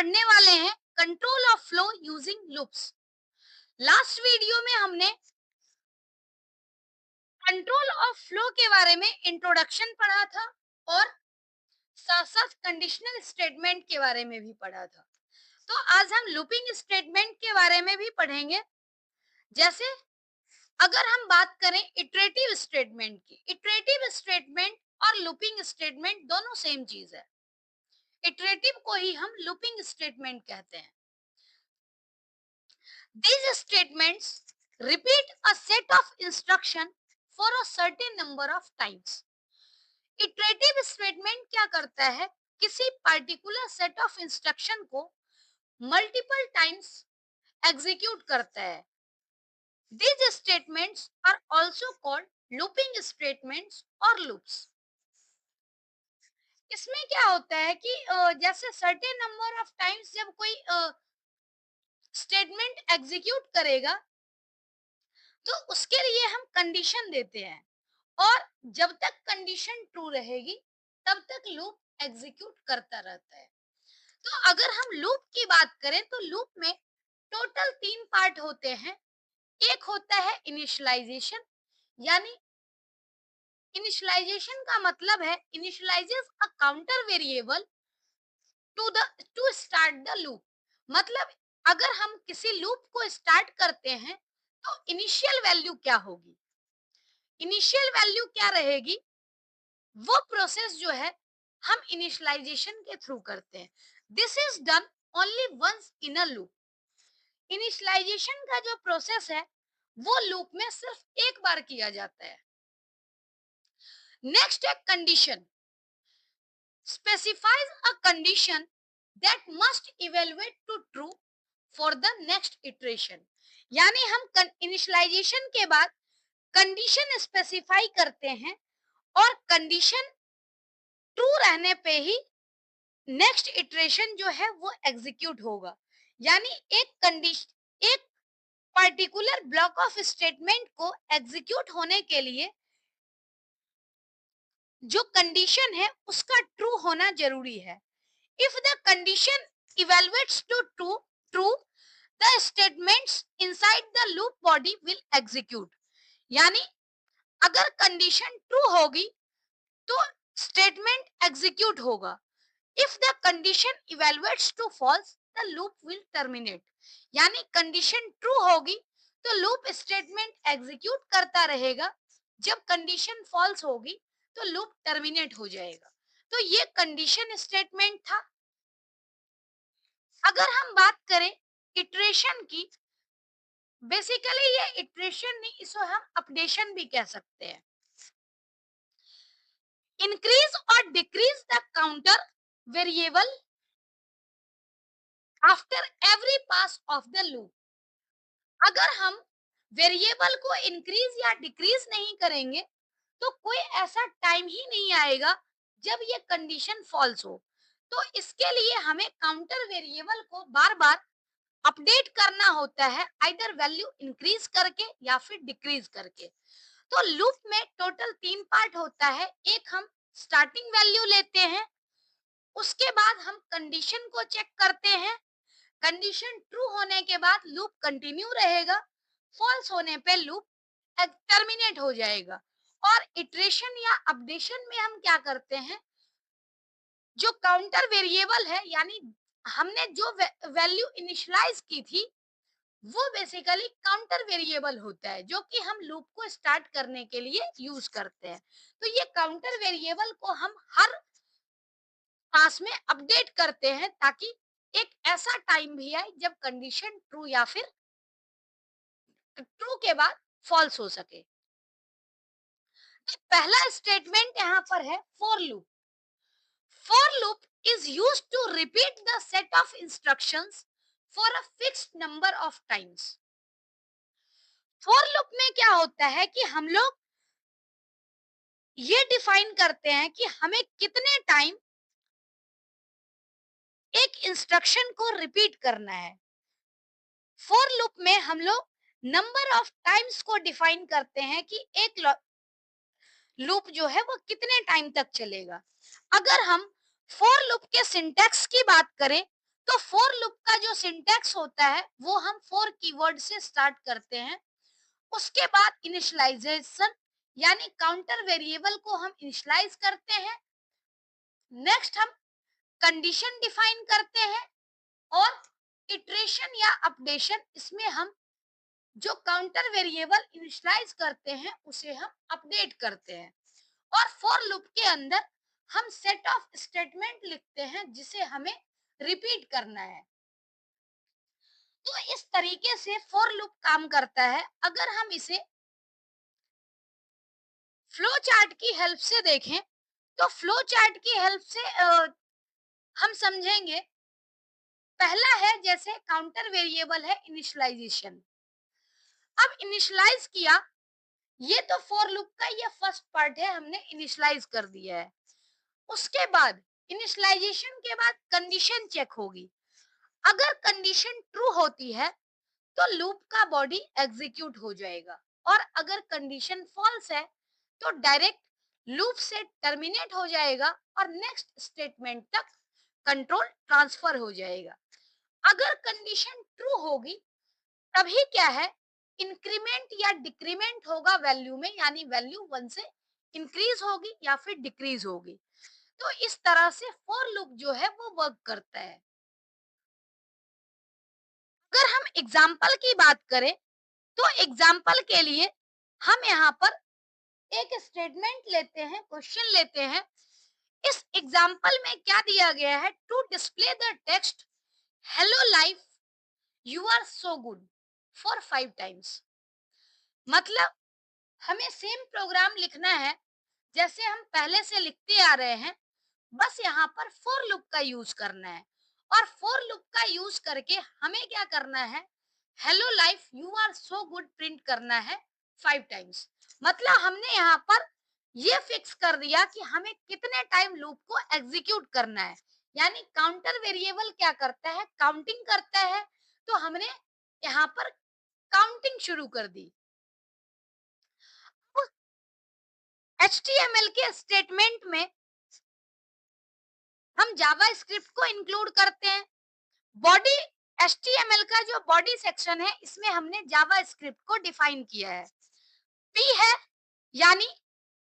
पढ़ने वाले हैं control of flow using loops. Last video में हमने कंट्रोल ऑफ फ्लो के बारे में इंट्रोडक्शन पढ़ा था और साथ साथ कंडीशनल स्टेटमेंट के बारे में भी पढ़ा था। तो आज हम लूपिंग स्टेटमेंट के बारे में भी पढ़ेंगे। जैसे अगर हम बात करें इटरेटिव स्टेटमेंट की, इटरेटिव स्टेटमेंट और लूपिंग स्टेटमेंट दोनों सेम चीज है। इटरेटिव को ही हम लूपिंग स्टेटमेंट कहते हैं। These statements repeat a set of instruction for a certain number of times. Iterative statement क्या करता है? किसी particular set of instruction को multiple times execute करता है। These statements are also called looping statements or loops. इसमें क्या होता है कि जैसे certain number of times जब कोई स्टेटमेंट एग्जीक्यूट करेगा तो उसके लिए हम कंडीशन देते हैं और जब तक कंडीशन ट्रू रहेगी तब तक लूप एग्जीक्यूट करता रहता है। तो अगर हम लूप की बात करें तो लूप में टोटल 3 पार्ट होते हैं। एक होता है इनिशियलाइजेशन, यानी इनिशियलाइजेशन का मतलब है initializes a counter variable to start the loop. मतलब अगर हम किसी लूप को स्टार्ट करते हैं तो इनिशियल वैल्यू क्या होगी, इनिशियल वैल्यू क्या रहेगी, वो प्रोसेस जो है हम इनिशियलाइजेशन के थ्रू करते हैं। This is done only once in a loop. Initialization का जो प्रोसेस है वो लूप में सिर्फ एक बार किया जाता है। नेक्स्ट है condition. Specifies a condition that must evaluate to true for the next iteration. यानी हम इनिशियलाइजेशन के बाद कंडीशन स्पेसिफाई करते हैं और कंडीशन ट्रू रहने पे ही नेक्स्ट इटरेशन जो है वो एग्जीक्यूट होगा। यानी एक कंडीशन, एक पर्टिकुलर ब्लॉक ऑफ स्टेटमेंट को एग्जीक्यूट होने के लिए जो कंडीशन है उसका ट्रू होना जरूरी है। If the condition evaluates to true the statements inside the loop body will execute. यानी अगर कंडीशन ट्रू होगी तो स्टेटमेंट एग्जीक्यूट होगा। If the condition evaluates to false, the loop will terminate. यानी कंडीशन ट्रू होगी तो लूप स्टेटमेंट एग्जीक्यूट करता रहेगा, जब कंडीशन फॉल्स होगी तो लूप टर्मिनेट हो जाएगा। तो ये कंडीशन स्टेटमेंट था। अगर हम बात करें इटरेशन की, बेसिकली ये इटरेशन नहीं, इसको हम अपडेशन भी कह सकते हैं। इंक्रीज और decrease the counter variable after every pass of the loop. अगर हम वेरिएबल को इंक्रीज या डिक्रीज नहीं करेंगे तो कोई ऐसा टाइम ही नहीं आएगा जब ये कंडीशन फॉल्स हो। तो इसके लिए हमें काउंटर वेरिएबल को बार बार अपडेट करना होता है, आइदर वैल्यू इंक्रीज करके या फिर डिक्रीज करके। तो लूप में टोटल 3 पार्ट होता है। एक हम स्टार्टिंग वैल्यू लेते हैं, उसके बाद हम कंडीशन को चेक करते हैं, कंडीशन ट्रू होने के बाद लूप कंटिन्यू रहेगा, फॉल्स होने पे लूप टर्मिनेट हो जाएगा। और इटरेशन या अपडेशन में हम क्या करते हैं, जो काउंटर वेरिएबल है यानी हमने जो वैल्यू इनिशियलाइज की थी वो बेसिकली काउंटर वेरिएबल होता है जो कि हम लूप को स्टार्ट करने के लिए यूज करते हैं। तो ये काउंटर वेरिएबल को हम हर पास में अपडेट करते हैं ताकि एक ऐसा टाइम भी आए जब कंडीशन ट्रू या फिर ट्रू के बाद फॉल्स हो सके। तो पहला स्टेटमेंट यहाँ पर है for loop. For loop is used to repeat the set of instructions for a fixed number of times. For loop में क्या होता है कि हम लोग ये डिफाइन करते हैं कि हमें कितने टाइम एक इंस्ट्रक्शन को रिपीट करना है। फॉर लूप में हम लोग नंबर ऑफ टाइम्स को डिफाइन करते हैं कि एक लूप जो है वो कितने टाइम तक चलेगा। अगर हम फॉर लूप के सिंटैक्स की बात करें तो फॉर लूप का जो सिंटैक्स होता है वो हम फोर कीवर्ड से स्टार्ट करते हैं। उसके बाद इनिशियलाइजेशन यानी काउंटर वेरिएबल को हम इनिशियलाइज करते हैं। नेक्स्ट हम कंडीशन डिफाइन करते हैं और इटरेशन या अपडेशन, इसमें हम जो काउंटर वेरिएबल इनिशियलाइज करते हैं उसे हम अपडेट करते हैं। और फॉर लूप के अंदर हम सेट ऑफ स्टेटमेंट लिखते हैं जिसे हमें रिपीट करना है। तो इस तरीके से फॉर लूप काम करता है। अगर हम इसे फ्लो चार्ट की हेल्प से देखें तो फ्लो चार्ट की हेल्प से हम समझेंगे। पहला है जैसे काउंटर वेरिएबल है इनिशियलाइजेशन। अब इनिशियलाइज किया, ये तो फॉर लूप का ये फर्स्ट पार्ट है, हमने इनिशियलाइज कर दिया है। उसके बाद इनिशियलाइजेशन के बाद कंडीशन चेक होगी। अगर कंडीशन ट्रू होती है तो लूप का बॉडी एग्जीक्यूट हो जाएगा, और अगर कंडीशन फॉल्स है तो डायरेक्ट लूप से टर्मिनेट हो जाएगा और नेक्स्ट स्टेटमेंट तक कंट्रोल ट्रांसफर हो जाएगा। अगर कंडीशन ट्रू होगी तभी क्या है, इंक्रीमेंट या डिक्रीमेंट होगा वैल्यू में, यानी वैल्यू 1 से इंक्रीज होगी या फिर डिक्रीज होगी। तो इस तरह से फॉर लूप जो है वो वर्क करता है। अगर हम एग्जाम्पल की बात करें तो एग्जाम्पल के लिए हम यहाँ पर एक स्टेटमेंट लेते हैं, क्वेश्चन लेते हैं। इस एग्जाम्पल में क्या दिया गया है, to display the text hello life you are so good for 5 times. मतलब हमें सेम प्रोग्राम लिखना है जैसे हम पहले से लिखते आ रहे हैं, बस यहाँ पर फॉर लूप का यूज करना है। और फॉर लूप का यूज करके हमें क्या करना है, hello life you are so good print करना है 5 टाइम्स। मतलब हमने यहाँ पर ये फिक्स कर दिया कि हमें कितने टाइम लूप को एग्जीक्यूट करना है। यानी काउंटर वेरिएबल क्या करता है, काउंटिंग करता है। तो हमने यहाँ पर काउंटिंग शुरू कर दी। HTML के स्टेटमेंट में हम जावा स्क्रिप्ट को इंक्लूड करते हैं। बॉडी HTML का जो बॉडी सेक्शन है इसमें हमने जावा स्क्रिप्ट को डिफाइन किया है। P है यानी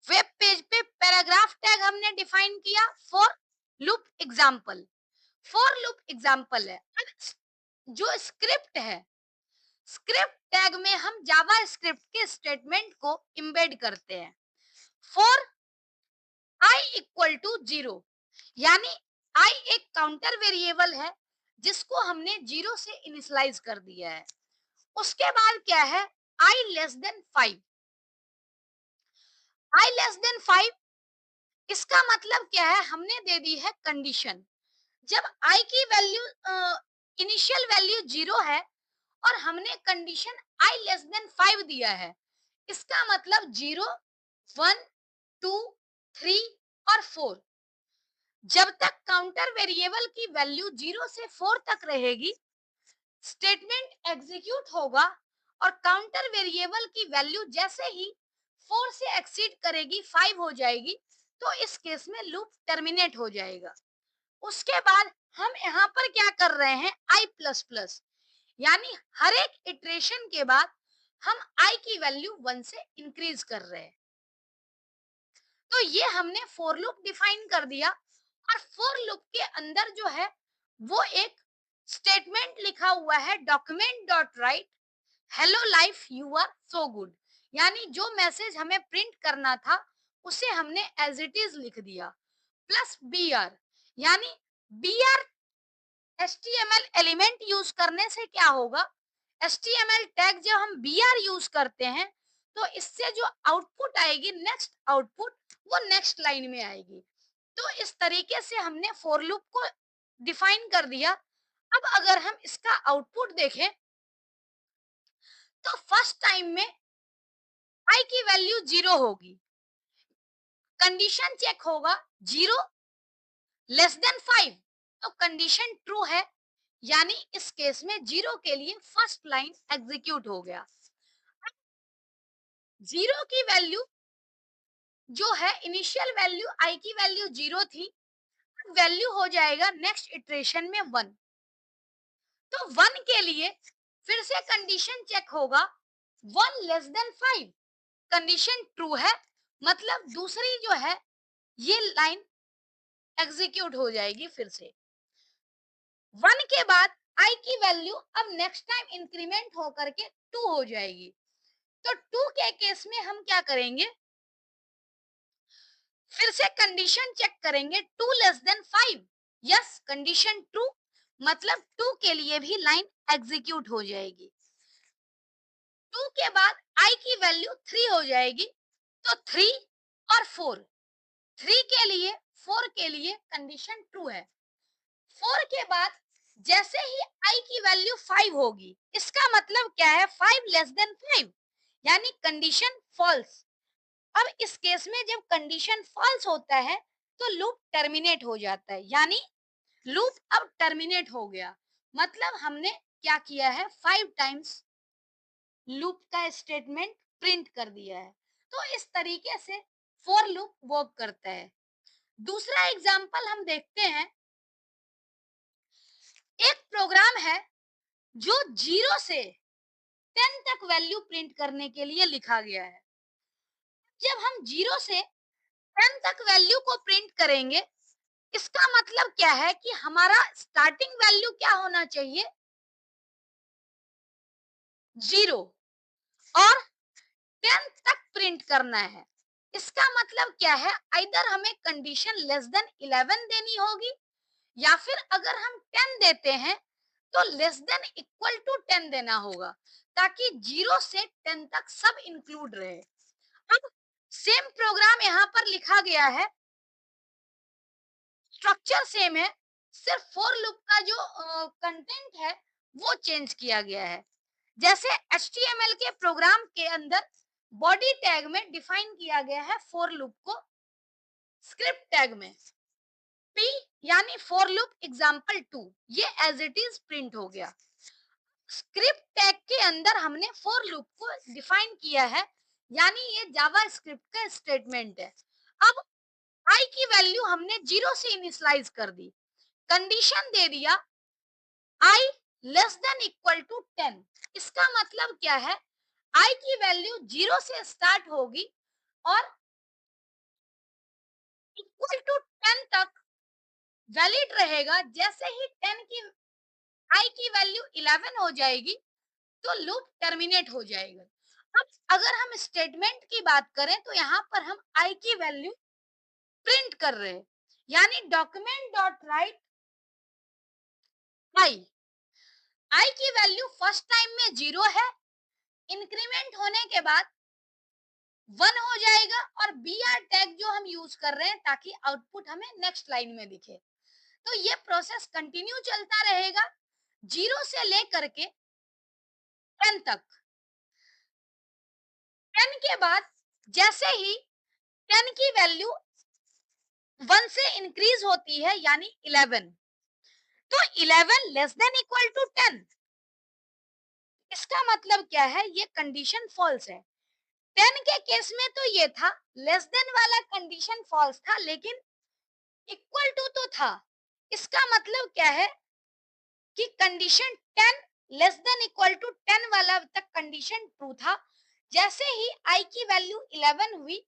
वेब पेज पे पैराग्राफ टैग हमने डिफाइन किया for loop example. For loop example है। जो स्क्रिप्ट है, स्क्रिप्ट टैग में हम जावा स्क्रिप्ट के स्टेटमेंट को एम्बेड करते हैं। फॉर I इक्वल टू 0 यानी I एक काउंटर वेरिएबल है जिसको हमने 0 से इनिशियलाइज कर दिया है। उसके बाद क्या है, I less then 5। I less then 5 इसका मतलब क्या है, हमने दे दी है कंडीशन। जब I की वैल्यू इनिशियल वैल्यू 0 है और हमने कंडीशन I लेस देन 5 दिया है, इसका मतलब 0, 1, 2, 3 और 4। जब तक काउंटर वेरिएबल की वैल्यू 0 से 4 तक रहेगी, स्टेटमेंट एग्जीक्यूट होगा। और काउंटर वेरिएबल की वैल्यू जैसे ही 4 से एक्सीड करेगी, 5 हो जाएगी, तो इस केस में लूप टर्मिनेट हो जाएगा। उसके बाद हम यहाँ पर क्या कर रहे हैं, आई प्लस प्लस, यानी हर एक इटरेशन के बाद हम आई की वैल्यू 1 से इंक्रीज कर रहे हैं। तो ये हमने फॉर लूप डिफाइन कर दिया। और फॉर लूप के अंदर जो है वो एक स्टेटमेंट लिखा हुआ है, document dot write hello life you are so good. यानी जो मैसेज हमें प्रिंट करना था उसे हमने एज इट इज लिख दिया, प्लस बी आर। यानी B R HTML element use करने से क्या होगा, HTML टैग जब हम बी आर यूज करते हैं तो इससे जो आउटपुट आएगी, नेक्स्ट आउटपुट, वो नेक्स्ट लाइन में आएगी। तो इस तरीके से हमने फॉर लूप को डिफाइन कर दिया। अब अगर हम इसका आउटपुट देखें तो फर्स्ट टाइम में आई की वैल्यू 0 होगी, कंडीशन चेक होगा 0 लेस देन 5, तो कंडीशन ट्रू है। यानी इस केस में 0 के लिए फर्स्ट लाइन एग्जीक्यूट हो गया। 0 की वैल्यू जो है, इनिशियल वैल्यू आई की वैल्यू 0 थी, वैल्यू हो जाएगा नेक्स्ट इटरेशन में 1। तो 1 के लिए फिर से कंडीशन चेक होगा, 1 लेस देन 5, कंडीशन ट्रू है, मतलब दूसरी जो है ये लाइन एग्जीक्यूट हो जाएगी फिर से। 1 के बाद आई की वैल्यू अब नेक्स्ट टाइम इंक्रीमेंट होकर के 2 हो जाएगी। तो 2 के केस में हम क्या करेंगे, फिर से कंडीशन चेक करेंगे, 2 less then 5, yes condition true, मतलब 2 के लिए भी लाइन एग्जीक्यूट हो जाएगी। 2 के बाद आई की वैल्यू 3 हो जाएगी, तो 3 और 4, 3 के लिए 4 के लिए कंडीशन ट्रू है। 4 के बाद जैसे ही आई की वैल्यू 5 होगी, इसका मतलब क्या है, 5 लेस देन 5, यानी कंडीशन फॉल्स। अब इस केस में जब कंडीशन फॉल्स होता है तो लूप टर्मिनेट हो जाता है, यानी लूप अब टर्मिनेट हो गया, मतलब हमने क्या किया है, 5 टाइम्स लूप का स्टेटमेंट प्रिंट कर दिया है। तो इस तरीके से फॉर लूप वर्क करता है। दूसरा एग्जांपल हम देखते हैं, एक प्रोग्राम है जो 0 से 10 तक वैल्यू प्रिंट करने के लिए लिखा गया है। जब हम 0 से 10 तक वैल्यू को प्रिंट करेंगे, इसका मतलब क्या है कि हमारा स्टार्टिंग वैल्यू क्या होना चाहिए, 0, और 10 तक प्रिंट करना है। इसका मतलब क्या है, आइदर हमें कंडीशन लेस देन 11 देनी होगी, या फिर अगर हम 10 देते हैं तो लेस देन इक्वल टू 10 देना होगा, ताकि 0 से 10 तक सब इंक्लूड रहे। अब सेम प्रोग्राम यहाँ पर लिखा गया है, स्ट्रक्चर सेम है, सिर्फ फॉर लूप का जो कंटेंट है वो चेंज किया गया है। जैसे HTML के प्रोग्राम के अंदर बॉडी टैग में डिफाइन किया गया है फॉर लूप को, स्क्रिप्ट टैग में p यानी फॉर लूप एग्जांपल 2, ये एज इट इज प्रिंट हो गया। स्क्रिप्ट टैग के अंदर हमने फॉर लूप को डिफाइन किया है, यानी ये जावा स्क्रिप्ट का स्टेटमेंट है। अब आई की वैल्यू हमने 0 से इनिशियलाइज कर दी, कंडीशन दे दिया आई लेस देन इक्वल टू 10। इसका मतलब क्या है, आई की वैल्यू 0 से स्टार्ट होगी और इक्वल टू 10 तक वैलिड रहेगा। जैसे ही 10 की आई की वैल्यू 11 हो जाएगी तो लूप टर्मिनेट हो जाएगा। अब अगर हम स्टेटमेंट की बात करें तो यहाँ पर हम आई की वैल्यू प्रिंट कर रहे हैं, यानी डॉक्यूमेंट डॉट राइट आई, आई की वैल्यू फर्स्ट टाइम में 0 है, इंक्रीमेंट होने के बाद 1 हो जाएगा, और बी आर टैग जो हम यूज कर रहे हैं ताकि आउटपुट हमें नेक्स्ट लाइन में दिखे। तो ये प्रोसेस कंटिन्यू चलता रहेगा 0 से लेकर के 10 तक। 10 के बाद जैसे ही 10 की वैल्यू 1 से इंक्रीज होती है, यानी 11, तो 11 लेस देन इक्वल टू 10, इसका मतलब क्या है, ये कंडीशन फॉल्स है। 10 के केस में तो ये था, लेस देन वाला कंडीशन फॉल्स था, लेकिन इक्वल टू तो था। इसका मतलब क्या है कि condition 10 less than equal to 10 वाला तक कंडीशन ट्रू था। जैसे ही आई की वैल्यू 11 हुई,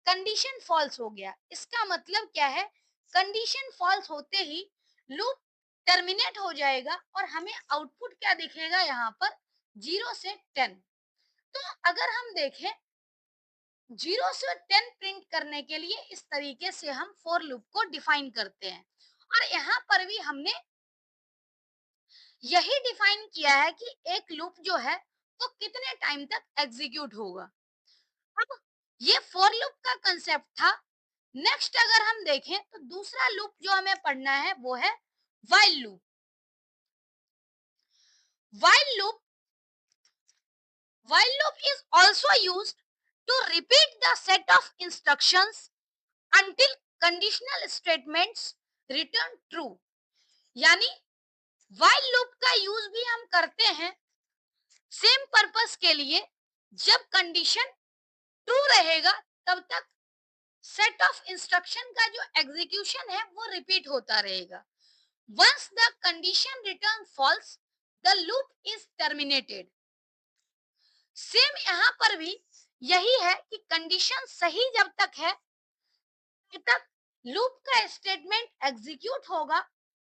कंडीशन फॉल्स हो गया। इसका मतलब क्या है, कंडीशन फॉल्स होते ही लूप टर्मिनेट हो जाएगा और हमें आउटपुट क्या दिखेगा, यहाँ पर 0 से 10। तो अगर हम देखें 0 से 10 प्रिंट करने के लिए इस तरीके से हम फॉर लूप को डिफाइन करते हैं। और यहाँ पर भी हमने यही डिफाइन किया है कि एक लूप जो है वो कितने टाइम तक एग्जीक्यूट होगा। अब ये फॉर लूप का कंसेप्ट था। नेक्स्ट अगर हम देखें तो दूसरा लूप जो हमें पढ़ना है वो है while loop. While loop while loop is also used to repeat the set of instructions until conditional statements return true, यानी while loop का यूज भी हम करते हैं सेम पर्पस के लिए। जब कंडीशन ट्रू रहेगा तब तक सेट ऑफ इंस्ट्रक्शन का जो एग्जीक्यूशन है वो रिपीट होता रहेगा। Once the condition return false, the loop is terminated. Same यहाँ पर भी यही है कि कंडीशन सही जब तक है तब तक लूप का स्टेटमेंट एग्जीक्यूट होगा,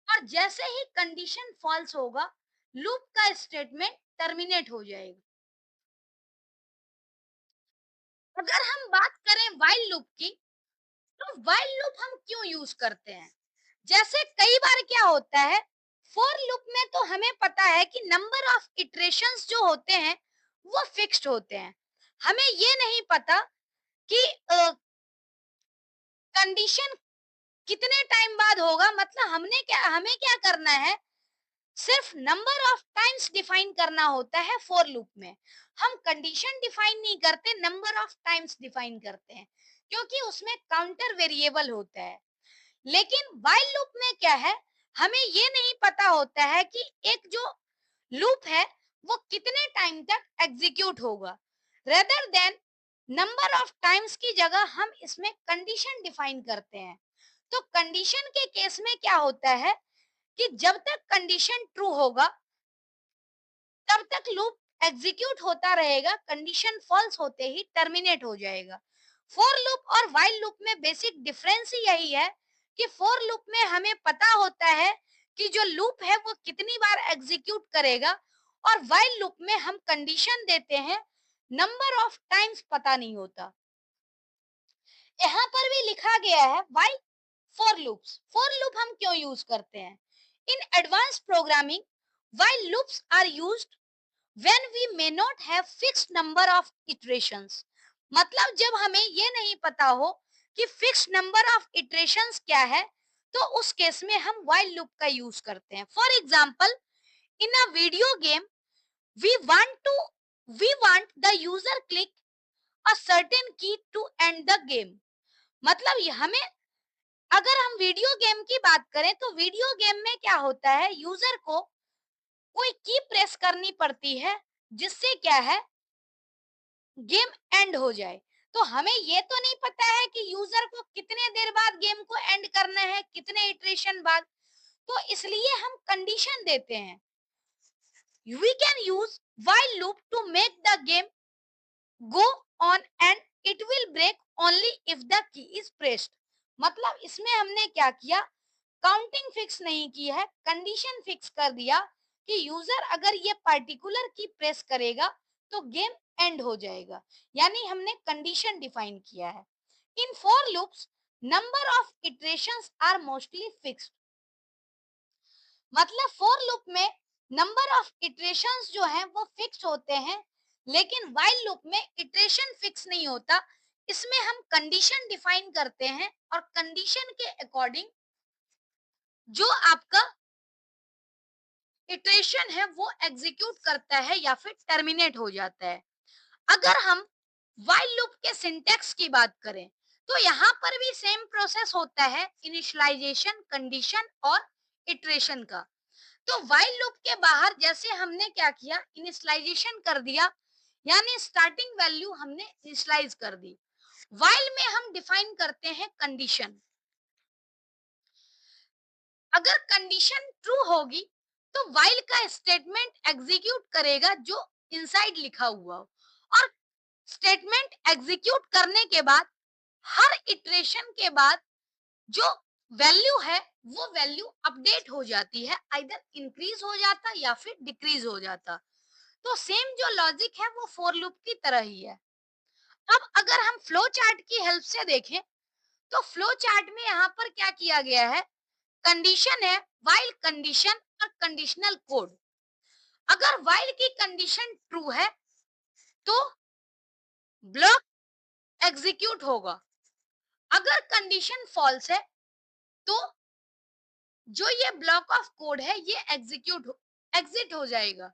और जैसे ही कंडीशन फॉल्स होगा लूप का स्टेटमेंट टर्मिनेट हो जाएगा। अगर हम बात करें व्हाइल लूप की, तो व्हाइल लूप हम क्यों यूज करते हैं? जैसे कई बार क्या होता है, फॉर लूप में तो हमें पता है कि नंबर ऑफ इटरेशंस जो होते हैं वो फिक्स्ड होते हैं। हमें ये नहीं पता कि कंडीशन कितने टाइम बाद होगा, मतलब हमें क्या करना है, सिर्फ नंबर ऑफ टाइम्स डिफाइन करना होता है फॉर लूप में। हम कंडीशन डिफाइन नहीं करते, नंबर ऑफ टाइम्स डिफाइन करते हैं, क्योंकि उसमें काउंटर वेरिएबल होता है। लेकिन व्हाइल लूप में क्या है, हमें ये नहीं पता होता है कि एक जो लूप है वो कितने टाइम तक एग्जीक्यूट होगा। Rather than number of times की जगह हम इसमें कंडीशन डिफाइन करते हैं। तो कंडीशन के केस में क्या होता है कि जब तक कंडीशन ट्रू होगा तब तक लूप एग्जीक्यूट होता रहेगा, कंडीशन फॉल्स होते ही टर्मिनेट हो जाएगा। फॉर लूप और व्हाइल लूप में बेसिक डिफरेंस ही यही है कि फॉर लूप में हमें पता होता है कि जो लूप है वो कितनी बार एग्जीक्यूट करेगा, और व्हाइल लूप में हम कंडीशन देते हैं, नंबर ऑफ टाइम्स पता नहीं होता। यहाँ पर भी लिखा गया है why for loops. For loop हम क्यों यूज करते हैं? In advance programming while loops are used when we may not have fixed number of iterations। मतलब जब हमें ये नहीं पता हो कि फिक्स नंबर ऑफ इटरेशंस क्या है, तो उस केस में हम while लूप का यूज करते हैं। For example, in a video game we want to we want the user click a certain key to end the game. मतलब हमें, अगर हम वीडियो गेम की बात करें तो वीडियो गेम में क्या होता है, यूजर को कोई की प्रेस करनी पड़ती है जिससे क्या है, गेम एंड हो जाए। तो हमें ये तो नहीं पता है कि यूजर को कितने देर बाद गेम को एंड करना है, कितने इटरेशन बाद। तो इसलिए हम कंडीशन देते हैं। We can use while loop to make the game go on and it will break only if the key is pressed. मतलब इसमें हमने क्या किया, काउंटिंग फिक्स नहीं की है, कंडीशन फिक्स कर दिया कि यूजर अगर ये पर्टिकुलर की प्रेस करेगा तो गेम एंड हो जाएगा, यानी हमने कंडीशन डिफाइन किया है। In for loops number of iterations are mostly fixed. मतलब फोर लूप में नंबर ऑफ इटरेशंस जो हैं वो फिक्स होते हैं, लेकिन व्हाइल लूप में इटरेशन फिक्स नहीं होता। इसमें हम कंडीशन डिफाइन करते हैं और कंडीशन के अकॉर्डिंग जो आपका इटरेशन है वो एग्जीक्यूट करता है या फिर टर्मिनेट हो जाता है। अगर हम व्हाइल लूप के सिंटैक्स की बात करें तो यहाँ पर भी सेम प्रोसेस होता है, इनिशियलाइजेशन, कंडीशन और इटरेशन का। तो व्हाइल लूप के बाहर जैसे हमने क्या किया, इनिशियलाइजेशन कर दिया, यानी स्टार्टिंग वैल्यू हमने इनिशियलाइज कर दी। व्हाइल में हम डिफाइन करते हैं कंडीशन। अगर कंडीशन ट्रू होगी तो व्हाइल का स्टेटमेंट एग्जीक्यूट करेगा जो इनसाइड लिखा हुआ हो, और स्टेटमेंट एग्जीक्यूट करने के बाद हर इटरेशन के बाद जो वैल्यू है वो वैल्यू अपडेट हो जाती है, आइदर इंक्रीज हो जाता या फिर डिक्रीज हो जाता। तो सेम जो लॉजिक है वो फॉर लूप की तरह ही है। अब अगर हम फ्लो चार्ट की हेल्प से देखें तो फ्लो चार्ट में यहाँ पर क्या किया गया है, कंडीशन है, व्हाइल कंडीशन और कंडीशनल कोड। अगर व्हाइल की कंडीशन ट्रू है तो ब्लॉक एग्जीक्यूट होगा, अगर कंडीशन फॉल्स है तो जो ये ब्लॉक ऑफ कोड है ये एग्जिट हो जाएगा।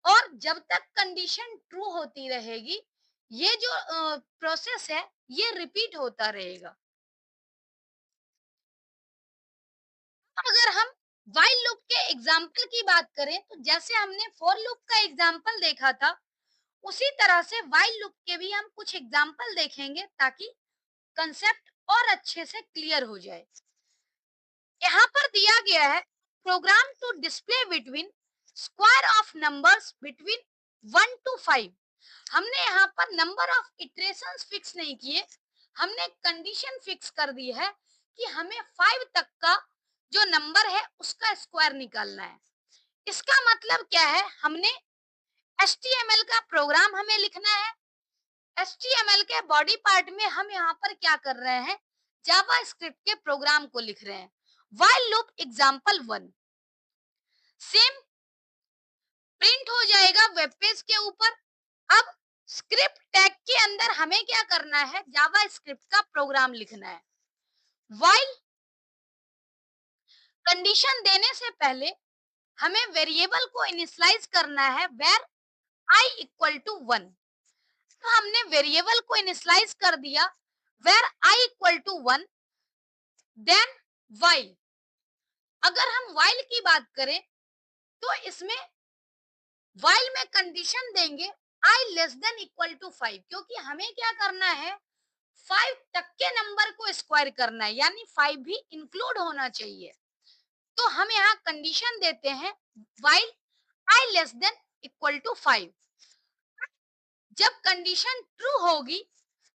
और जब तक कंडीशन ट्रू होती रहेगी ये जो प्रोसेस है ये रिपीट होता रहेगा। अगर हम व्हाइल लूप के एग्जाम्पल की बात करें तो जैसे हमने फॉर लूप का एग्जाम्पल देखा था, उसी तरह से व्हाइल लूप के भी हम कुछ एग्जाम्पल देखेंगे ताकि कंसेप्ट और अच्छे से क्लियर हो जाए। यहाँ पर दिया गया है, program to display between square of numbers between 1 to 5। हमने यहाँ पर नंबर ऑफ इटरेशंस फिक्स नहीं किए, हमने कंडीशन फिक्स कर दी है कि हमें 5 तक का जो नंबर है उसका स्क्वायर निकालना है। इसका मतलब क्या है, हमने HTML का प्रोग्राम हमें लिखना है। HTML के बॉडी पार्ट में हम यहाँ पर क्या कर रहे हैं, जावा स्क्रिप्ट के प्रोग्राम को लिख रहे हैं। While loop example 1 same print हो जाएगा वेब पेज के ऊपर। अब स्क्रिप्ट टैग के अंदर हमें क्या करना है, जावा स्क्रिप्ट का प्रोग्राम लिखना है। व्हाइल कंडीशन देने से पहले हमें वेरिएबल को इनिशियलाइज करना है वेर i इक्वल टू 1। तो हमने वेरिएबल को इनिशियलाइज कर दिया where i equal to 1। Then while, अगर हम व्हाइल की बात करें तो इसमें व्हाइल में कंडीशन देंगे i less than equal to 5, क्योंकि हमें क्या करना है, 5 तक के नंबर को स्क्वायर करना है, यानी 5 भी इंक्लूड होना चाहिए। तो हम यहाँ कंडीशन देते हैं while i less than equal to 5। जब कंडीशन ट्रू होगी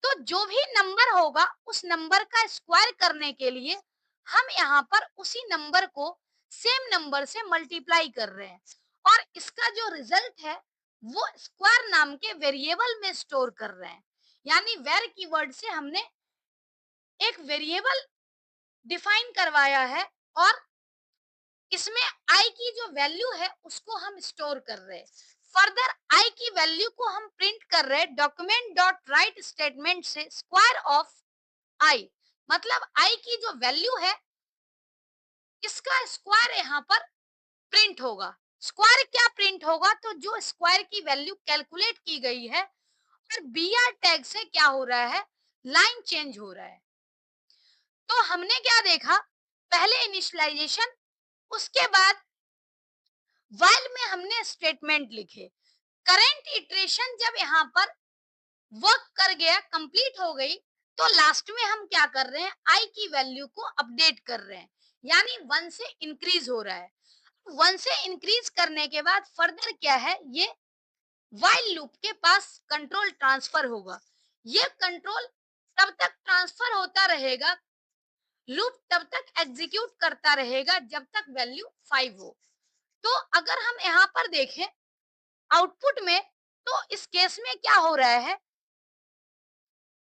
तो जो भी नंबर होगा उस नंबर का स्क्वायर करने के लिए हम यहाँ पर उसी नंबर को सेम नंबर से मल्टीप्लाई कर रहे हैं, और इसका जो रिजल्ट है वो स्क्वायर नाम के वेरिएबल में स्टोर कर रहे हैं। यानी वेर कीवर्ड से हमने एक वेरिएबल डिफाइन करवाया है और इसमें आई की जो वैल्यू है उसको हम स्टोर कर रहे हैं। फर्दर आई की वैल्यू को हम प्रिंट कर रहे हैं डॉक्यूमेंट डॉट राइट स्टेटमेंट से स्क्वायर ऑफ आई, मतलब आई की जो वैल्यू है इसका स्क्वायर यहाँ पर प्रिंट होगा। स्क्वायर क्या प्रिंट होगा, तो जो स्क्वायर की वैल्यू कैलकुलेट की गई है, और बी आर टैग से क्या हो रहा है, लाइन चेंज हो रहा है। तो हमने क्या देखा, पहले इनिशियलाइजेशन, उसके बाद व्हाइल में हमने स्टेटमेंट लिखे। करंट इटरेशन जब यहाँ पर वर्क कर गया, कंप्लीट हो गई, तो लास्ट में हम क्या कर रहे हैं, आई की वैल्यू को अपडेट कर रहे हैं, यानी 1 से इंक्रीज हो रहा है। 1 से इंक्रीज करने के बाद फर्दर क्या है, ये व्हाइल लूप के पास कंट्रोल ट्रांसफर होगा। ये कंट्रोल तब तक ट्रांसफर होता रहेगा, लूप तब तक एग्जीक्यूट करता रहेगा जब तक वैल्यू 5 हो। तो अगर हम यहाँ पर देखें आउटपुट में, तो इस केस में क्या हो रहा है,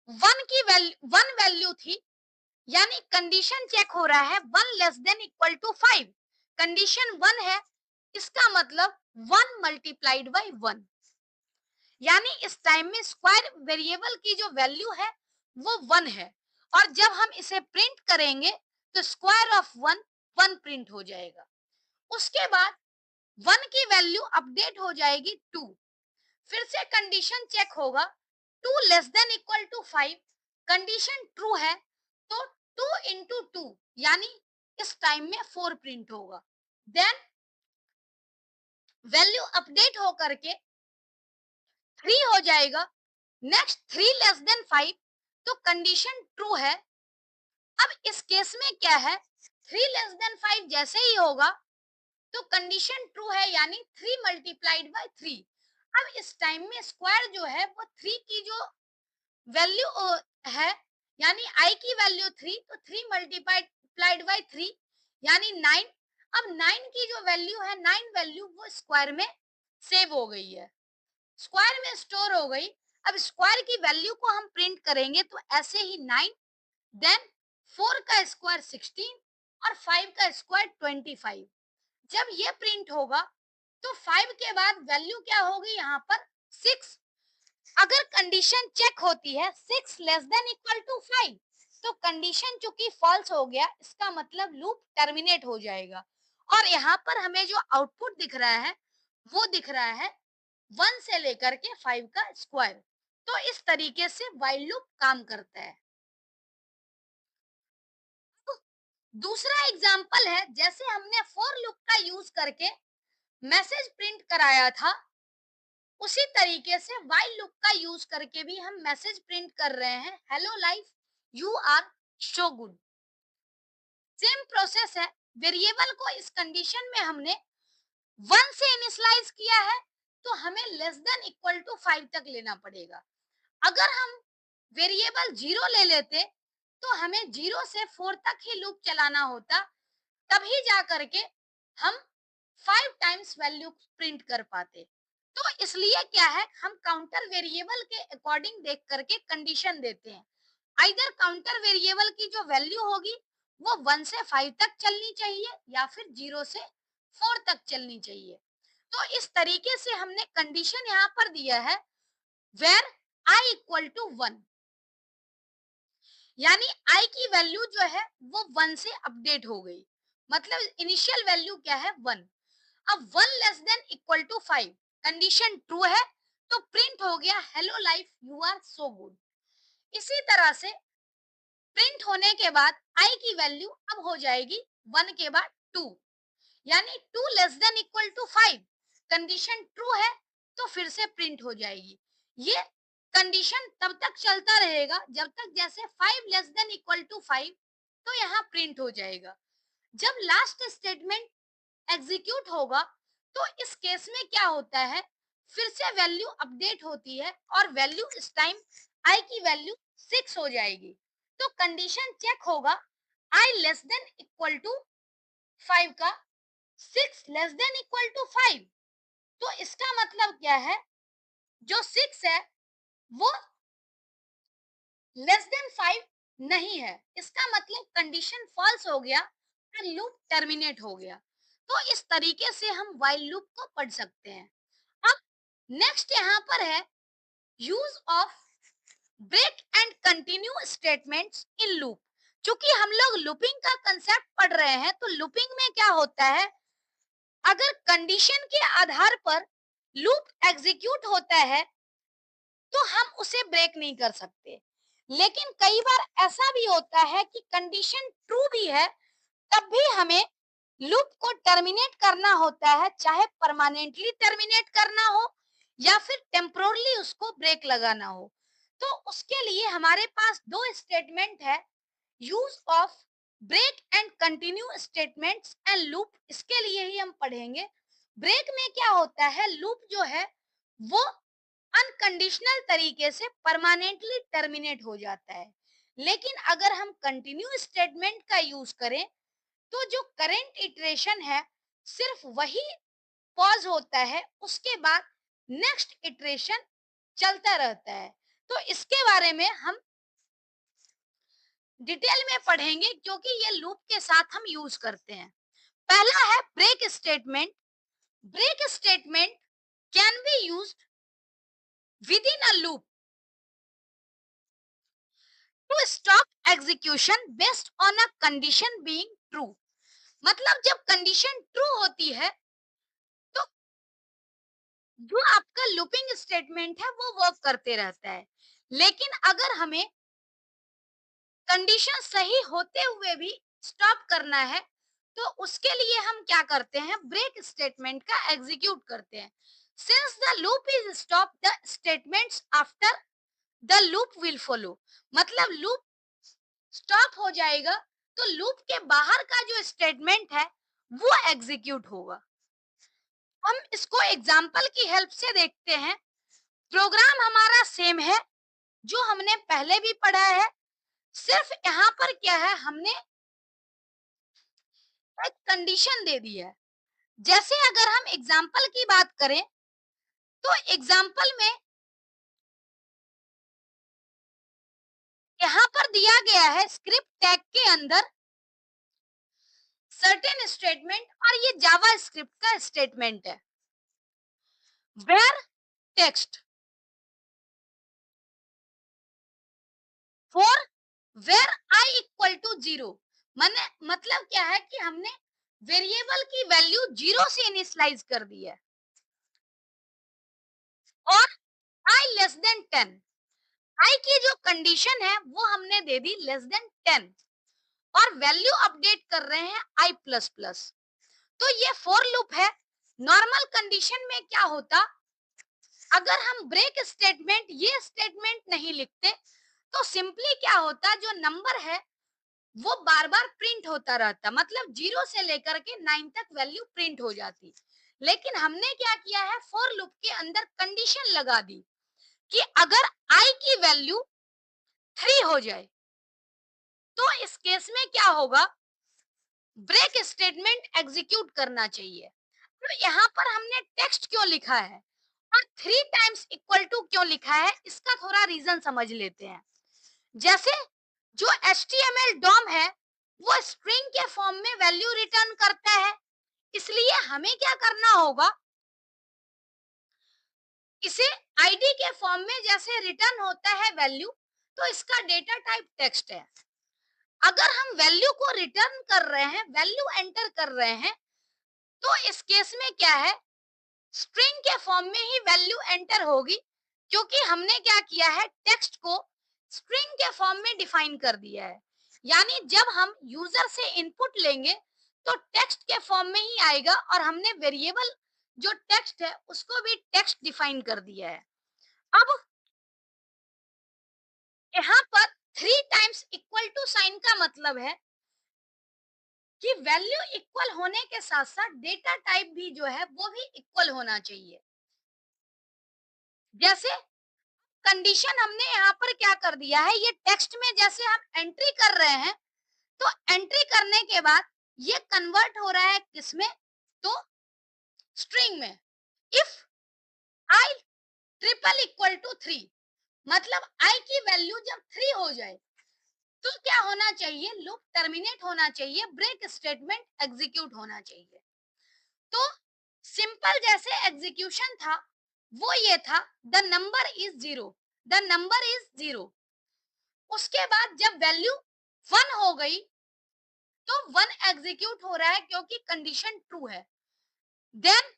1 वैल्यू थी, यानी कंडीशन चेक हो रहा है 1 less than equal to 5। Condition 1 है, इसका मतलब 1 मल्टीप्लाइड बाई 1, यानी इस टाइम में स्क्वायर वेरिएबल की जो वैल्यू है वो 1 है, और जब हम इसे प्रिंट करेंगे तो स्क्वायर ऑफ 1 1 प्रिंट हो जाएगा। उसके बाद 1 की वैल्यू अपडेट हो जाएगी 2, फिर से कंडीशन चेक होगा 2 less than equal to 5, condition true है, तो 2 इंटू 2 यानी इस टाइम में 4 प्रिंट होगा। देन वैल्यू अपडेट होकर के 3 हो जाएगा। नेक्स्ट 3 लेस देन 5, तो कंडीशन ट्रू है। अब इस केस में क्या है, 3 लेस देन 5 जैसे ही होगा तो कंडीशन ट्रू है, यानी 3 मल्टीप्लाइड बाय 3। अब इस टाइम में स्क्वायर जो है वो 3 की जो वैल्यू है, यानी आई की वैल्यू 3, तो 3 मल्टीप्लाइड बाय 3 यानी 9। अब 9 की जो वैल्यू है, 9 वैल्यू वो स्क्वायर में सेव हो गई है, स्क्वायर में स्टोर हो गई। अब स्क्वायर की वैल्यू को हम प्रिंट करेंगे तो ऐसे ही 9, देन 4 का स्क्वायर 16 और 5 का स्क्वायर 25। जब ये प्रिंट होगा तो 5 के बाद वैल्यू क्या होगी, यहाँ पर 6। अगर कंडीशन चेक होती है 6 लेस देन इक्वल टू 5, तो कंडीशन चूंकि फॉल्स हो गया, इसका मतलब लूप टर्मिनेट हो जाएगा, और यहाँ पर हमें जो आउटपुट दिख रहा है वो दिख रहा है 1 से लेकर के 5 का स्क्वायर। तो इस तरीके से व्हाइल लूप काम करता है। दूसरा एग्जांपल है, जैसे हमने फॉर लूप का यूज करके मैसेज प्रिंट कराया था, उसी तरीके से व्हाइल लूप का यूज करके भी हम मैसेज प्रिंट कर रहे हैं, hello life you are so good. Same process है, वेरिएबल को इस कंडीशन में हमने 1 से इनिशियलाइज किया है तो हमें लेस देन इक्वल टू 5 तक लेना पड़ेगा। अगर हम वेरिएबल 0 ले लेते तो हमें 0 से 4 तक ही लूप चलाना होता, तभी जा करके हम 5 टाइम्स वैल्यू प्रिंट कर पाते। तो इसलिए क्या है, हम काउंटर वेरिएबल के अकॉर्डिंग देख करके कंडीशन देते हैं। आइदर काउंटर वेरिएबल की जो वैल्यू होगी वो 1 से 5 तक चलनी चाहिए या फिर 0 से 4 तक चलनी चाहिए। तो इस तरीके से हमने कंडीशन यहाँ पर दिया है वेर आई इक्वल टू 1, यानी आई की वैल्यू जो है वो 1 से अपडेट हो गई। मतलब इनिशियल वैल्यू क्या है, 1। अब 1 less than equal to 5, condition true है तो प्रिंट हो गया hello life you are so good. इसी तरह से प्रिंट होने के बाद आई की वैल्यू अब हो जाएगी 1 के बाद 2, यानी 2 less than equal to 5, condition true है तो फिर से प्रिंट हो जाएगी। ये कंडीशन तब तक चलता रहेगा जब तक जैसे 5 लेस देन इक्वल टू 5, तो यहाँ प्रिंट हो जाएगा। जब लास्ट स्टेटमेंट एग्जीक्यूट होगा तो इस केस में क्या होता है, फिर से वैल्यू अपडेट होती है और वैल्यू इस टाइम आई की वैल्यू 6 हो जाएगी। तो कंडीशन चेक होगा आई लेस देन इक्वल टू 5 का 6 लेस देन इक्वल टू 5। तो इसका मतलब क्या है, जो 6 है वो लेस देन 5 नहीं है, इसका मतलब कंडीशन फॉल्स हो गया और लूप टर्मिनेट हो गया। तो इस तरीके से हम व्हाइल लूप को पढ़ सकते हैं। अब नेक्स्ट यहाँ पर है use of break and continue statements in loop. चूंकि हम लोग लूपिंग का कंसेप्ट पढ़ रहे हैं तो लूपिंग में क्या होता है, अगर कंडीशन के आधार पर लूप एग्जीक्यूट होता है तो हम उसे ब्रेक नहीं कर सकते। लेकिन कई बार ऐसा भी होता है कि कंडीशन ट्रू भी है तब भी हमें लूप को टर्मिनेट करना होता है, चाहे परमानेंटली टर्मिनेट करना हो या फिर टेम्पोरली उसको ब्रेक लगाना हो। तो उसके लिए हमारे पास दो स्टेटमेंट है, use of break and continue statements and loop, इसके लिए ही हम पढ़ेंगे। ब्रेक में क्या होता है, लूप जो है वो अनकंडीशनल तरीके से परमानेंटली टर्मिनेट हो जाता है। लेकिन अगर हम कंटिन्यू स्टेटमेंट का यूज करें तो जो करंट इटरेशन है सिर्फ वही पॉज होता है, उसके बाद नेक्स्ट इटरेशन चलता रहता है। तो इसके बारे में हम डिटेल में पढ़ेंगे क्योंकि ये लूप के साथ हम यूज करते हैं। पहला है break statement. Break statement can be used within a loop to stop execution based on a condition being true. मतलब जब कंडीशन ट्रू होती है तो जो आपका लूपिंग स्टेटमेंट है वो वर्क करते रहता है। लेकिन अगर हमें कंडीशन सही होते हुए भी स्टॉप करना है तो उसके लिए हम क्या करते हैं, ब्रेक स्टेटमेंट का एग्जीक्यूट करते हैं। Since the loop is stop the statements after the loop will follow. मतलब लूप स्टॉप हो जाएगा तो लूप के बाहर का जो स्टेटमेंट है वो एग्जीक्यूट होगा। हम इसको एग्जाम्पल की हेल्प से देखते हैं। प्रोग्राम हमारा सेम है जो हमने पहले भी पढ़ा है, सिर्फ यहाँ पर क्या है, हमने एक कंडीशन दे दी है। जैसे अगर हम एग्जाम्पल की बात करें तो एग्जाम्पल में यहाँ पर दिया गया है स्क्रिप्ट टैग के अंदर सर्टेन स्टेटमेंट, और ये जावा स्क्रिप्ट का स्टेटमेंट है। Where text for where i equal to 0। मैंने मतलब क्या है कि हमने वेरिएबल की वैल्यू 0 से इनिशियलाइज कर दी है और आई लेस देन 10, आई की जो कंडीशन है वो हमने दे दी लेस देन 10 और वैल्यू अपडेट कर रहे हैं आई प्लस प्लस। तो ये फॉर लूप है। नॉर्मल कंडीशन में क्या होता, अगर हम ब्रेक स्टेटमेंट ये स्टेटमेंट नहीं लिखते तो सिंपली क्या होता, जो नंबर है वो बार बार प्रिंट होता रहता, मतलब 0 से लेकर के 9 तक वैल्यू प्रिंट हो जाती। लेकिन हमने क्या किया है, फॉर लूप के अंदर कंडीशन लगा दी कि अगर आई की वैल्यू 3 हो जाए, तो इस केस में क्या होगा, ब्रेक स्टेटमेंट एग्जीक्यूट करना चाहिए। तो यहाँ पर हमने टेक्स्ट क्यों लिखा है और 3 टाइम्स इक्वल टू क्यों लिखा है, इसका थोड़ा रीजन समझ लेते हैं। जैसे जो HTML डॉम है वो स्ट्रिंग के फॉर्म में वैल्यू रिटर्न करता है, इसलिए हमें क्या करना होगा, इसे आईडी के फॉर्म में जैसे रिटर्न होता है वैल्यू, तो इसका डेटा टाइप टेक्स्ट है। अगर हम वैल्यू को रिटर्न कर रहे हैं, वैल्यू एंटर कर रहे हैं, तो इस केस में क्या है, स्ट्रिंग के फॉर्म में ही वैल्यू एंटर होगी, क्योंकि हमने क्या किया है, टेक्स्ट को स्ट्रिंग के फॉर्म में डिफाइन कर दिया है। यानी जब हम यूजर से इनपुट लेंगे तो टेक्स्ट के फॉर्म में ही आएगा, और हमने वेरिएबल जो टेक्स्ट है उसको भी टेक्स्ट डिफाइन कर दिया है। अब यहाँ पर 3 टाइम्स इक्वल टू साइन का मतलब है कि वैल्यू इक्वल होने के साथ साथ डेटा टाइप भी जो है वो भी इक्वल होना चाहिए। जैसे कंडीशन हमने यहाँ पर क्या कर दिया है, ये टेक्स्ट में जैसे हम एंट्री कर रहे हैं, तो एंट्री करने के बाद ये कन्वर्ट हो रहा है किसमें, तो स्ट्रिंग में। If i triple equal to 3, मतलब आई की वैल्यू जब 3 हो जाए तो क्या होना चाहिए, लूप टर्मिनेट होना चाहिए, ब्रेक स्टेटमेंट एग्जीक्यूट होना चाहिए। तो सिंपल जैसे एग्जीक्यूशन था वो ये था, the number is zero, the number is zero. उसके बाद जब वैल्यू 1 हो गई तो 1 एग्जीक्यूट हो रहा है क्योंकि कंडीशन ट्रू है। देन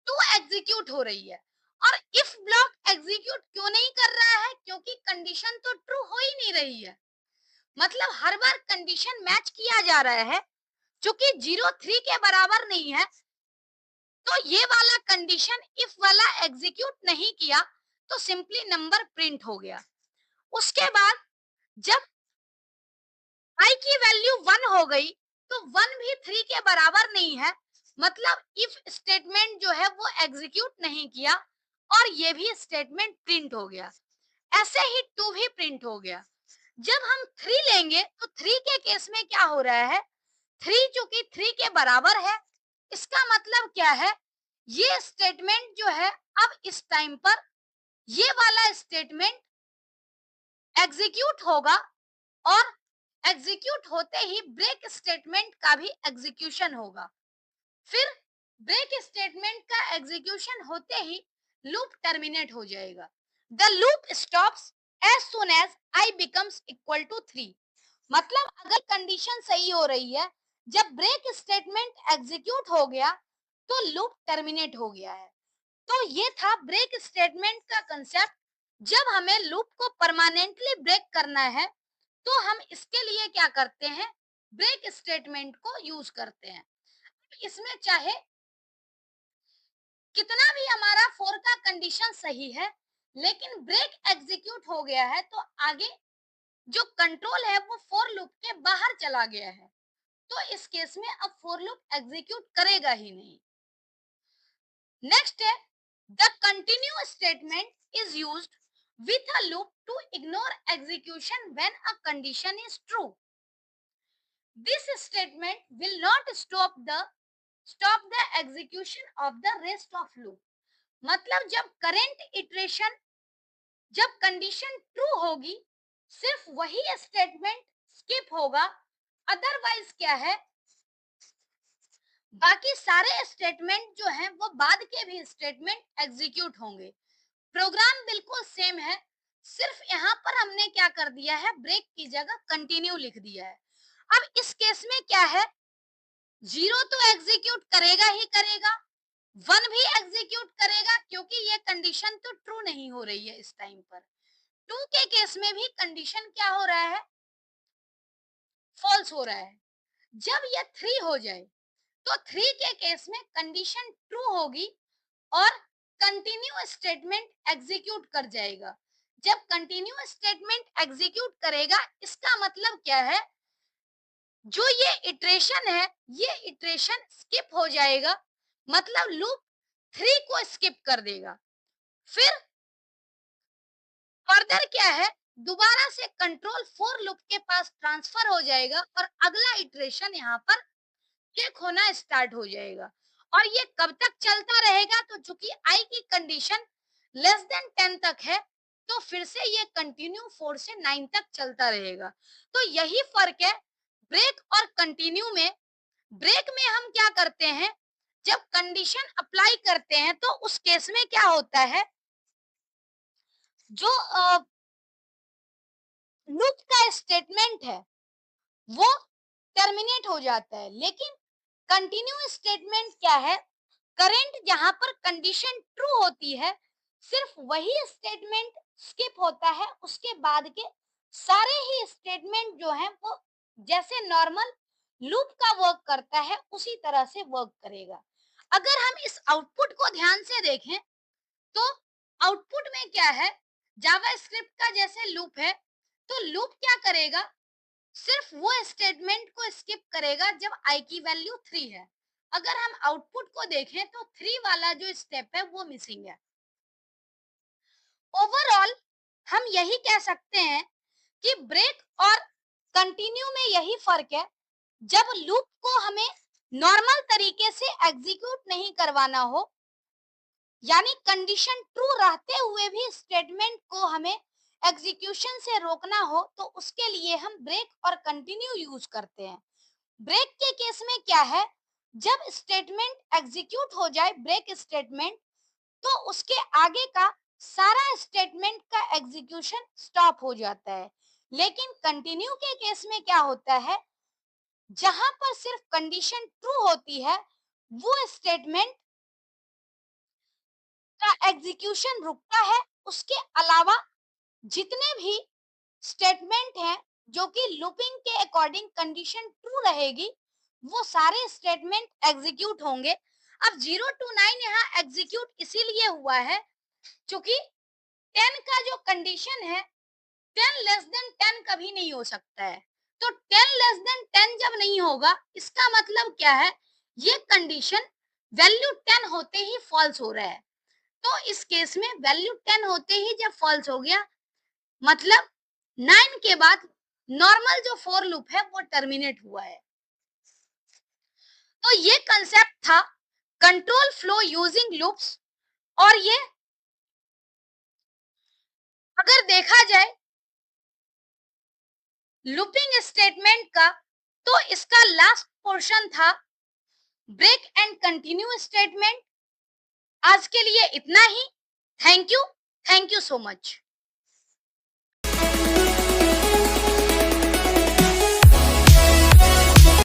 2 एग्जीक्यूट हो रही है। और इफ ब्लॉक एग्जीक्यूट क्यों नहीं कर रहा है, क्योंकि कंडीशन तो ट्रू हो ही नहीं रही है। मतलब हर बार कंडीशन मैच किया जा रहा है, क्योंकि 0 3 के बराबर नहीं है, तो ये वाला कंडीशन इफ वाला एग्जीक्यूट नहीं किया, तो सिंपली नंबर प्रिंट हो गया। उसके बाद जब आई की वैल्यू 1 हो गई, तो 1 भी 3 के बराबर नहीं है, मतलब इफ स्टेटमेंट जो है वो एग्जीक्यूट नहीं किया, और ये भी स्टेटमेंट प्रिंट हो गया। ऐसे ही 2 भी प्रिंट हो गया। जब हम 3 लेंगे तो 3 के केस में क्या हो रहा है, 3 चूंकि 3 के बराबर है, इसका मतलब क्या है, ये स्टेटमेंट जो है अब इस टाइम पर ये वाला स्टेटमेंट एग्जीक्यूट होगा, और एग्जीक्यूट होते ही ब्रेक स्टेटमेंट का भी एग्जीक्यूशन होगा। फिर ब्रेक स्टेटमेंट का एग्जीक्यूशन होते ही लूप टर्मिनेट हो जाएगा। The loop stops as soon as i becomes equal to 3। मतलब अगर कंडीशन सही हो रही है, जब ब्रेक स्टेटमेंट एग्जीक्यूट हो गया तो लूप टर्मिनेट हो गया है। तो ये था ब्रेक स्टेटमेंट का कंसेप्ट। जब हमें लूप को परमानेंटली ब्रेक करना है, तो हम इसके लिए क्या करते हैं, ब्रेक स्टेटमेंट को यूज करते हैं। इसमें चाहे कितना भी हमारा फोर का कंडीशन सही है, लेकिन ब्रेक एग्जीक्यूट हो गया है, तो आगे जो कंट्रोल है वो फोर लूप के बाहर चला गया है, तो इस केस में अब फोर लूप एग्जीक्यूट करेगा ही नहीं। नेक्स्ट है, the continue statement is used with a loop to ignore execution when a condition is true. This statement will not stop the execution of the rest of loop. मतलब जब current iteration, जब condition true होगी, सिर्फ वही statement skip होगा, otherwise क्या है, बाकी सारे स्टेटमेंट जो हैं वो बाद के भी स्टेटमेंट एग्जीक्यूट होंगे। प्रोग्राम बिल्कुल सेम है, सिर्फ यहाँ पर हमने क्या कर दिया है, ब्रेक की जगह कंटिन्यू लिख दिया है। अब इस केस में क्या है, 0 तो एग्जीक्यूट करेगा ही करेगा, 1 भी एग्जीक्यूट करेगा, क्योंकि ये कंडीशन तो ट्रू नहीं हो रही है इस टाइम पर। 2 के केस में भी कंडीशन क्या हो रहा है, फॉल्स हो रहा है। जब ये 3 हो जाए, तो 3 के केस में कंडीशन ट्रू होगी और कंटिन्यू स्टेटमेंट एग्जीक्यूट कर जाएगा। जब कंटिन्यू स्टेटमेंट एग्जीक्यूट करेगा, इसका मतलब क्या है, जो ये इटरेशन है, ये इटरेशन स्किप हो जाएगा, मतलब लूप 3 को स्किप कर देगा। फिर फर्दर क्या है, दोबारा से कंट्रोल 4 लूप के पास ट्रांसफर हो जाएगा और अगला इटरेशन यहाँ पर चेक होना स्टार्ट हो जाएगा। और ये कब तक चलता रहेगा, तो चूंकि आई की कंडीशन लेस देन 10 तक है, तो फिर से ये कंटिन्यू 4 से 9 तक चलता रहेगा। तो यही फर्क है ब्रेक और कंटिन्यू में। ब्रेक में हम क्या करते हैं, जब कंडीशन अप्लाई करते हैं तो उस केस में क्या होता है, जो लूप का स्टेटमेंट है वो टर्मिनेट हो जाता है। लेकिन कंटिन्यू स्टेटमेंट क्या है, करंट जहां पर कंडीशन ट्रू होती है सिर्फ वही स्टेटमेंट स्किप होता है, उसके बाद के सारे ही स्टेटमेंट जो हैं वो जैसे नॉर्मल लूप का वर्क करता है उसी तरह से वर्क करेगा। अगर हम इस आउटपुट को ध्यान से देखें तो आउटपुट में क्या है, जावा स्क्रिप्ट का जैसे लूप है, तो लूप क्या करेगा, सिर्फ वो स्टेटमेंट को स्किप करेगा जब आई की वैल्यू 3 है। अगर हम आउटपुट को देखें तो 3 वाला जो स्टेप है वो मिसिंग है। ओवरऑल हम यही कह सकते हैं कि ब्रेक और कंटिन्यू में यही फर्क है। जब लूप को हमें नॉर्मल तरीके से एग्जीक्यूट नहीं करवाना हो, यानी कंडीशन ट्रू रहते हुए भी स्टेटमेंट को हमें एग्जीक्यूशन से रोकना हो, तो उसके लिए हम ब्रेक और कंटिन्यू यूज करते हैं। ब्रेक के केस में क्या है, जब स्टेटमेंट एग्जीक्यूट हो जाए ब्रेक स्टेटमेंट, तो उसके आगे का सारा स्टेटमेंट का एग्जीक्यूशन स्टॉप हो जाता है। लेकिन कंटिन्यू के केस में क्या होता है, जहां पर सिर्फ कंडीशन ट्रू होती है वो स्टेटमेंट का एग्जीक्यूशन रुकता है। उसके अलावा जितने भी स्टेटमेंट हैं जो कि लूपिंग के अकॉर्डिंग कंडीशन ट्रू रहेगी, वो सारे स्टेटमेंट एग्जीक्यूट होंगे। अब 0 to 9 यहाँ एग्जीक्यूट इसीलिए हुआ है क्योंकि 10 का जो कंडीशन है, 10 लेस देन 10 कभी नहीं हो सकता है। तो 10 लेस देन 10 जब नहीं होगा, इसका मतलब क्या है, ये कंडीशन वैल्यू 10 होते ही फॉल्स हो रहा है। तो इस केस में वैल्यू 10 होते ही जब फॉल्स हो गया, मतलब 9 के बाद नॉर्मल जो फोर लूप है वो टर्मिनेट हुआ है। तो ये कंसेप्ट था कंट्रोल फ्लो यूजिंग लूप्स। और ये अगर देखा जाए लूपिंग स्टेटमेंट का, तो इसका लास्ट पोर्शन था ब्रेक एंड कंटिन्यू स्टेटमेंट। आज के लिए इतना ही। Thank you so much.